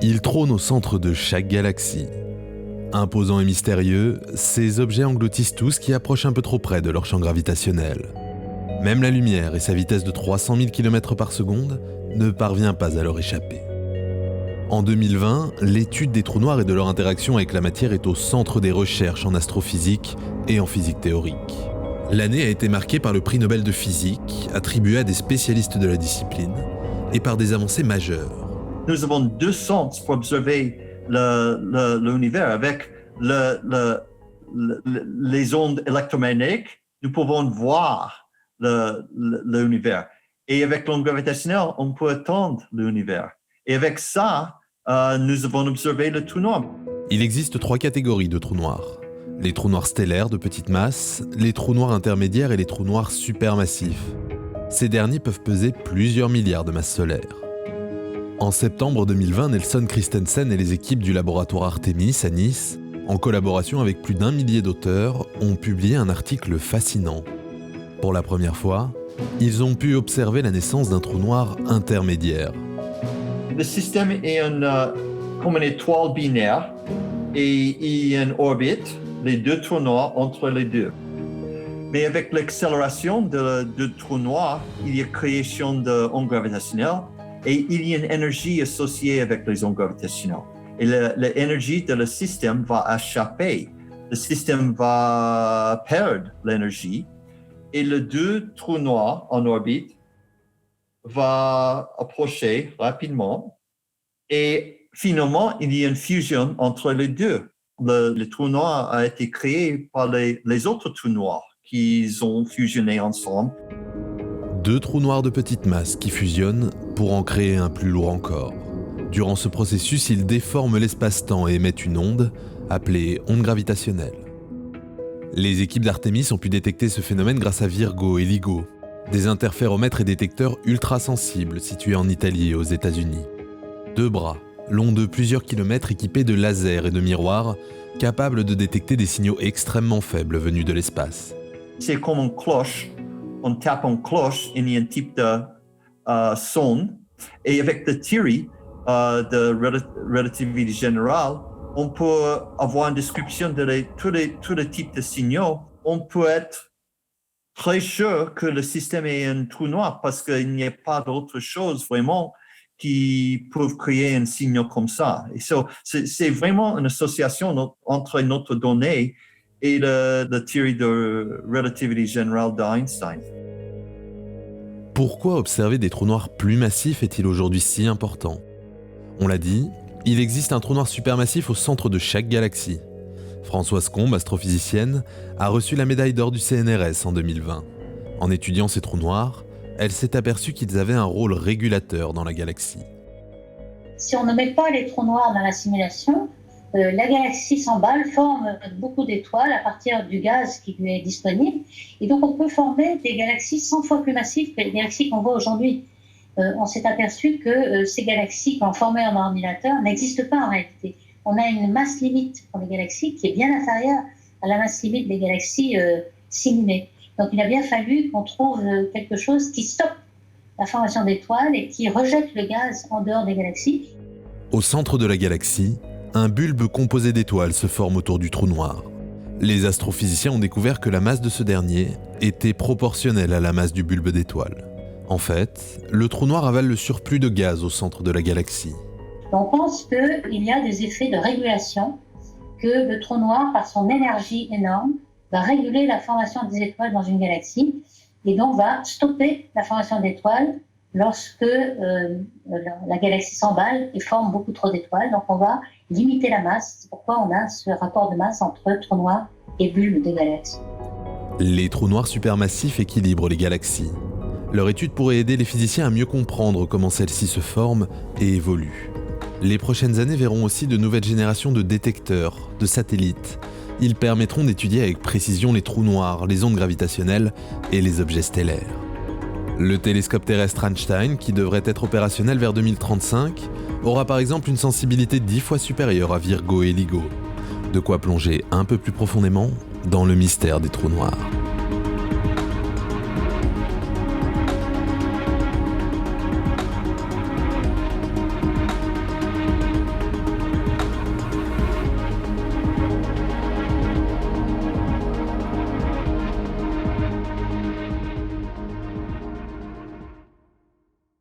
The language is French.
Ils trônent au centre de chaque galaxie. Imposants et mystérieux, ces objets engloutissent tout ce qui approche un peu trop près de leur champ gravitationnel. Même la lumière et sa vitesse de 300 000 km par seconde ne parvient pas à leur échapper. En 2020, l'étude des trous noirs et de leur interaction avec la matière est au centre des recherches en astrophysique et en physique théorique. L'année a été marquée par le prix Nobel de physique, attribué à des spécialistes de la discipline, et par des avancées majeures. Nous avons deux sens pour observer l'univers. Avec les ondes électromagnétiques, nous pouvons voir l'univers. Et avec l'onde gravitationnelle, on peut attendre l'univers. Et avec ça, nous avons observé le trou noir. Il existe 3 catégories de trous noirs. Les trous noirs stellaires de petite masse, les trous noirs intermédiaires et les trous noirs supermassifs. Ces derniers peuvent peser plusieurs milliards de masses solaires. En septembre 2020, Nelson Christensen et les équipes du laboratoire Artemis à Nice, en collaboration avec plus d'1 millier d'auteurs, ont publié un article fascinant. Pour la première fois, ils ont pu observer la naissance d'un trou noir intermédiaire. Le système est comme une étoile binaire et il y a une orbite, les deux trous noirs entre les deux. Mais avec l'accélération de trous noirs, il y a création d'ondes gravitationnelles et il y a une énergie associée avec les ondes gravitationnelles. Et l'énergie de le système va échapper. Le système va perdre l'énergie et les deux trous noirs en orbite vont approcher rapidement et finalement, il y a une fusion entre les deux. Le trou noir a été créé par les autres trous noirs qui ont fusionné ensemble. 2 trous noirs de petite masse qui fusionnent pour en créer un plus lourd encore. Durant ce processus, ils déforment l'espace-temps et émettent une onde, appelée onde gravitationnelle. Les équipes d'Artemis ont pu détecter ce phénomène grâce à Virgo et LIGO, des interféromètres et détecteurs ultra-sensibles situés en Italie et aux États-Unis. 2 bras, longs de plusieurs kilomètres équipés de lasers et de miroirs, capables de détecter des signaux extrêmement faibles venus de l'espace. C'est comme une cloche. On tape une cloche, il y a un type de son. Et avec la théorie de relativité générale, on peut avoir une description de tous les types de signaux. On peut être très sûr que le système est un trou noir parce qu'il n'y a pas d'autre chose vraiment qui peuvent créer un signal comme ça. Et c'est vraiment une association entre notre donnée et la théorie de relativité générale d'Einstein. Pourquoi observer des trous noirs plus massifs est-il aujourd'hui si important ? On l'a dit, il existe un trou noir supermassif au centre de chaque galaxie. Françoise Combe, astrophysicienne, a reçu la médaille d'or du CNRS en 2020. En étudiant ces trous noirs, elle s'est aperçue qu'ils avaient un rôle régulateur dans la galaxie. Si on ne met pas les trous noirs dans la simulation, la galaxie s'emballe, forme beaucoup d'étoiles à partir du gaz qui lui est disponible. Et donc on peut former des galaxies 100 fois plus massives que les galaxies qu'on voit aujourd'hui. On s'est aperçu que ces galaxies qu'on formait en ordinateur n'existent pas en réalité. On a une masse limite pour les galaxies qui est bien inférieure à la masse limite des galaxies simulées. Donc il a bien fallu qu'on trouve quelque chose qui stoppe la formation d'étoiles et qui rejette le gaz en dehors des galaxies. Au centre de la galaxie, un bulbe composé d'étoiles se forme autour du trou noir. Les astrophysiciens ont découvert que la masse de ce dernier était proportionnelle à la masse du bulbe d'étoiles. En fait, le trou noir avale le surplus de gaz au centre de la galaxie. On pense qu'il y a des effets de régulation, que le trou noir, par son énergie énorme, va réguler la formation des étoiles dans une galaxie et donc va stopper la formation d'étoiles lorsque la galaxie s'emballe et forme beaucoup trop d'étoiles. Donc on va limiter la masse. C'est pourquoi on a ce rapport de masse entre trou noir et bulbe de galaxies. Les trous noirs supermassifs équilibrent les galaxies. Leur étude pourrait aider les physiciens à mieux comprendre comment celles-ci se forment et évoluent. Les prochaines années verront aussi de nouvelles générations de détecteurs, de satellites. Ils permettront d'étudier avec précision les trous noirs, les ondes gravitationnelles et les objets stellaires. Le télescope terrestre Einstein, qui devrait être opérationnel vers 2035, aura par exemple une sensibilité 10 fois supérieure à Virgo et LIGO. De quoi plonger un peu plus profondément dans le mystère des trous noirs.